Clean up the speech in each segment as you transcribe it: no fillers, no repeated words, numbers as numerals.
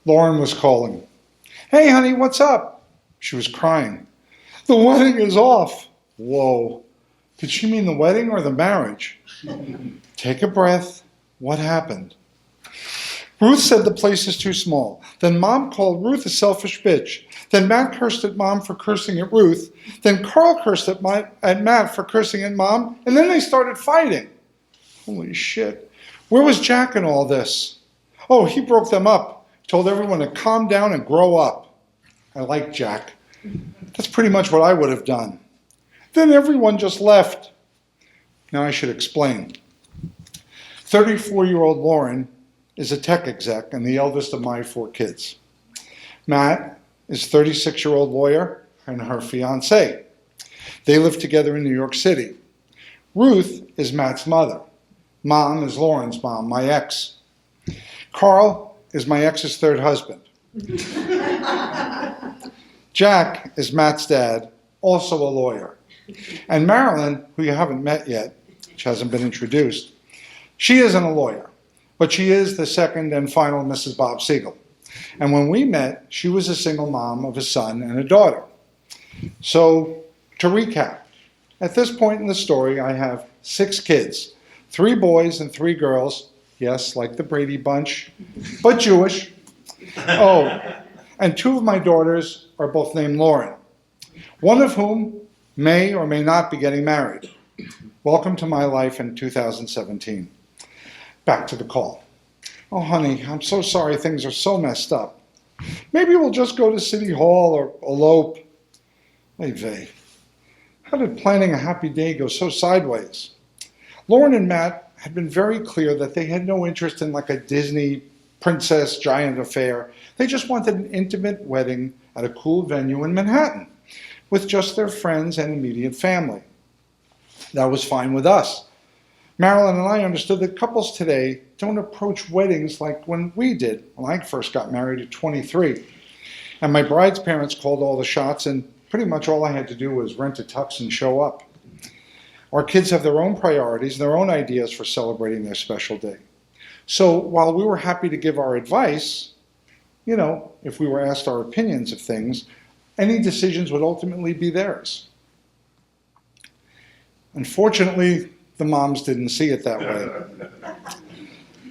Lauren was calling. Hey, honey, what's up? She was crying. The wedding is off. Whoa. Did she mean the wedding or the marriage? Take a breath. What happened? Ruth said the place is too small. Then Mom called Ruth a selfish bitch. Then Matt cursed at Mom for cursing at Ruth. Then Carl cursed at Matt for cursing at Mom. And then they started fighting. Holy shit. Where was Jack in all this? Oh, he broke them up. Told everyone to calm down and grow up. I like Jack. That's pretty much what I would have done. Then everyone just left. Now I should explain. 34-year-old Lauren is a tech exec and the eldest of my 4 kids. Matt is a 36-year-old lawyer and her fiancé. They live together in New York City. Ruth is Matt's mother. Mom is Lauren's mom, my ex. Carl is my ex's 3rd husband. Jack is Matt's dad, also a lawyer. And Marilyn, who you haven't met yet, which hasn't been introduced, she isn't a lawyer, but she is the second and final Mrs. Bob Siegal. And when we met, she was a single mom of a son and a daughter. So, to recap, at this point in the story, I have 6 kids, 3 boys and 3 girls, yes, like the Brady Bunch, but Jewish. Oh, and 2 of my daughters are both named Lauren, one of whom may or may not be getting married. Welcome to my life in 2017. Back to the call. Oh, honey, I'm so sorry things are so messed up. Maybe we'll just go to City Hall or elope. Hey, vey. How did planning a happy day go so sideways? Lauren and Matt had been very clear that they had no interest in like a Disney princess giant affair. They just wanted an intimate wedding at a cool venue in Manhattan with just their friends and immediate family. That was fine with us. Marilyn and I understood that couples today don't approach weddings like when we did when I first got married at 23. And my bride's parents called all the shots, and pretty much all I had to do was rent a tux and show up. Our kids have their own priorities, their own ideas for celebrating their special day. So while we were happy to give our advice, if we were asked our opinions of things, any decisions would ultimately be theirs. Unfortunately, the moms didn't see it that way.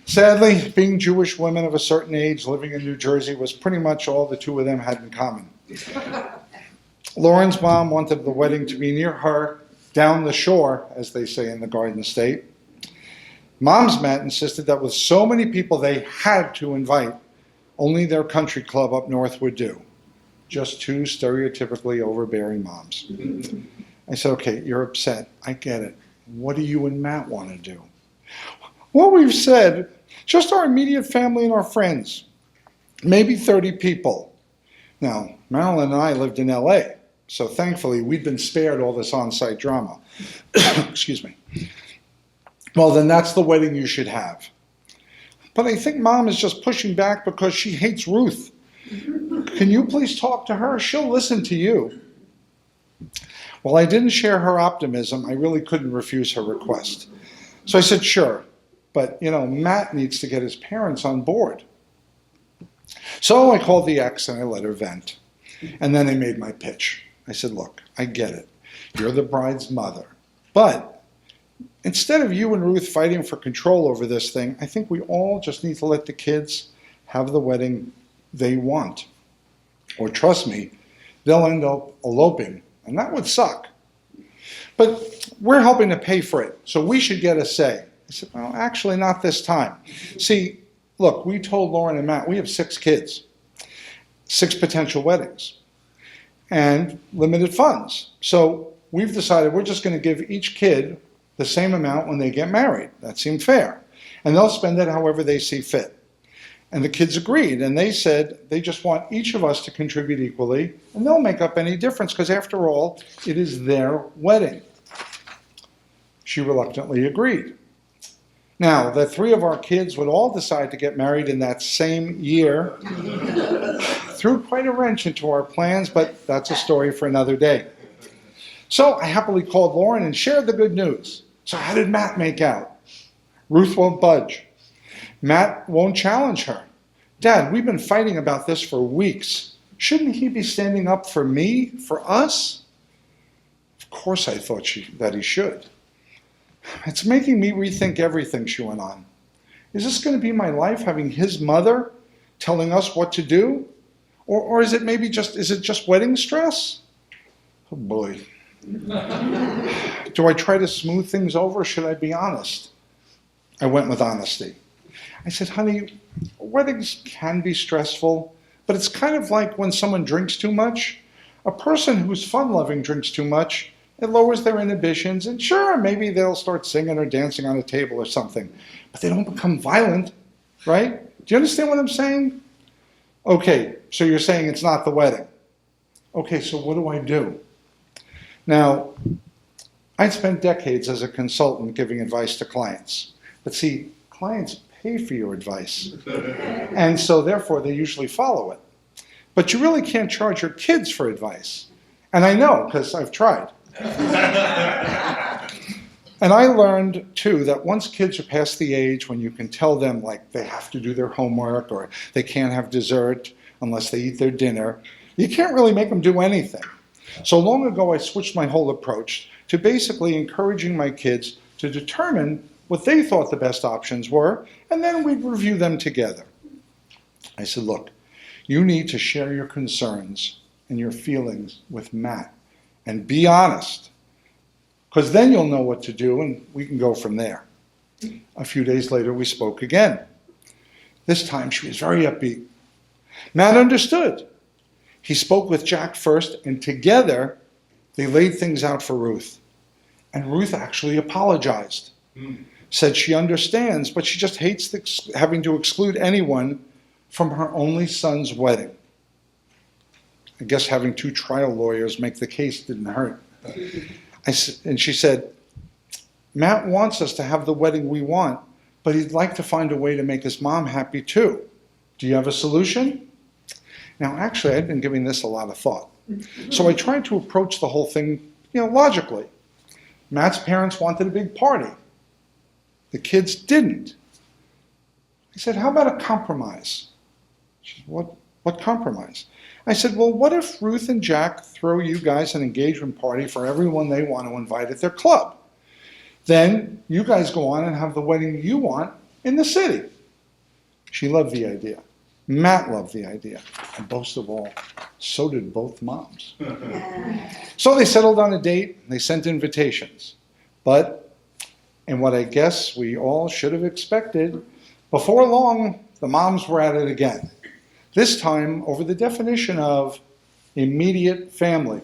Sadly, being Jewish women of a certain age living in New Jersey was pretty much all the 2 of them had in common. Lauren's mom wanted the wedding to be near her, down the shore, as they say in the Garden State. Mom's Matt insisted that with so many people they had to invite, only their country club up north would do. Just 2 stereotypically overbearing moms. I said, okay, you're upset. I get it. What do you and Matt want to do? Well, we've said, just our immediate family and our friends. Maybe 30 people. Now, Marilyn and I lived in LA, so thankfully we'd been spared all this on-site drama. Excuse me. Well, then that's the wedding you should have. But I think Mom is just pushing back because she hates Ruth. Can you please talk to her? She'll listen to you. While I didn't share her optimism, I really couldn't refuse her request. So I said, sure, but Matt needs to get his parents on board. So I called the ex and I let her vent. And then I made my pitch. I said, look, I get it. You're the bride's mother. But instead of you and Ruth fighting for control over this thing, I think we all just need to let the kids have the wedding they want. Or trust me, they'll end up eloping. And that would suck. But we're helping to pay for it, so we should get a say. I said, well, actually not this time. See, look, we told Lauren and Matt, we have 6 kids, 6 potential weddings, and limited funds. So we've decided we're just going to give each kid the same amount when they get married. That seemed fair. And they'll spend it however they see fit. And the kids agreed, and they said they just want each of us to contribute equally, and they'll make up any difference, because after all, it is their wedding. She reluctantly agreed. Now, the 3 of our kids would all decide to get married in that same year threw quite a wrench into our plans, but that's a story for another day. So I happily called Lauren and shared the good news. So how did Matt make out? Ruth won't budge. Matt won't challenge her. Dad, we've been fighting about this for weeks. Shouldn't he be standing up for me, for us? Of course I thought that he should. It's making me rethink everything, she went on. Is this going to be my life, having his mother telling us what to do? Or is it just wedding stress? Oh boy. Do I try to smooth things over, or should I be honest? I went with honesty. I said, honey, weddings can be stressful, but it's kind of like when someone drinks too much. A person who's fun-loving drinks too much, it lowers their inhibitions, and sure, maybe they'll start singing or dancing on a table or something, but they don't become violent, right? Do you understand what I'm saying? Okay, so you're saying it's not the wedding. Okay, so what do I do? Now, I'd spent decades as a consultant giving advice to clients. But see, clients pay for your advice. And so therefore, they usually follow it. But you really can't charge your kids for advice. And I know, because I've tried. And I learned, too, that once kids are past the age when you can tell them, like, they have to do their homework or they can't have dessert unless they eat their dinner, you can't really make them do anything. So long ago, I switched my whole approach to basically encouraging my kids to determine what they thought the best options were, and then we'd review them together. I said, look, you need to share your concerns and your feelings with Matt, and be honest, because then you'll know what to do, and we can go from there. A few days later, we spoke again. This time, she was very upbeat. Matt understood. He spoke with Jack first, and together, they laid things out for Ruth. And Ruth actually apologized. Said she understands, but she just hates having to exclude anyone from her only son's wedding. I guess having 2 trial lawyers make the case didn't hurt. And she said, Matt wants us to have the wedding we want, but he'd like to find a way to make his mom happy too. Do you have a solution? Now, actually, I'd been giving this a lot of thought. So I tried to approach the whole thing, logically. Matt's parents wanted a big party. The kids didn't. I said, how about a compromise? She said, what compromise? I said, well, what if Ruth and Jack throw you guys an engagement party for everyone they want to invite at their club? Then you guys go on and have the wedding you want in the city. She loved the idea. Matt loved the idea. And most of all, so did both moms. So they settled on a date. They sent invitations. But, and what I guess we all should have expected, before long, the moms were at it again. This time over the definition of immediate family.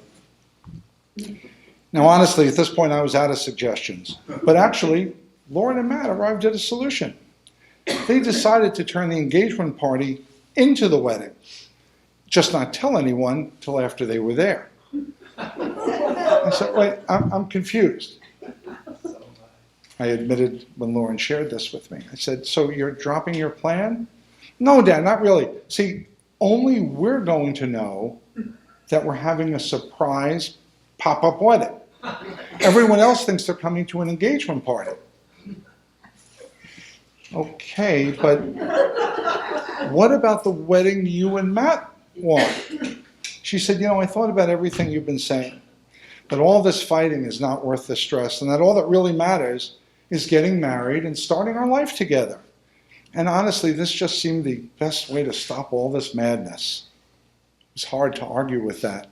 Now, honestly, at this point, I was out of suggestions. But actually, Lauren and Matt arrived at a solution. They decided to turn the engagement party into the wedding, just not tell anyone till after they were there. I said, wait, I'm confused. I admitted when Lauren shared this with me. I said, so you're dropping your plan? No, Dad, not really. See, only we're going to know that we're having a surprise pop-up wedding. Everyone else thinks they're coming to an engagement party. Okay, but what about the wedding you and Matt want? She said, I thought about everything you've been saying, that all this fighting is not worth the stress, and that all that really matters is getting married and starting our life together. And honestly, this just seemed the best way to stop all this madness. It was hard to argue with that.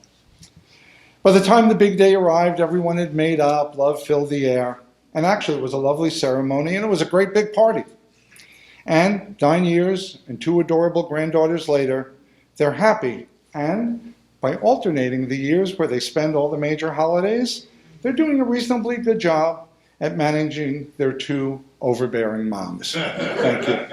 By the time the big day arrived, everyone had made up, love filled the air, and actually it was a lovely ceremony, and it was a great big party. And 9 years and 2 adorable granddaughters later, they're happy. And by alternating the years where they spend all the major holidays, they're doing a reasonably good job at managing their 2 overbearing moms. Thank you.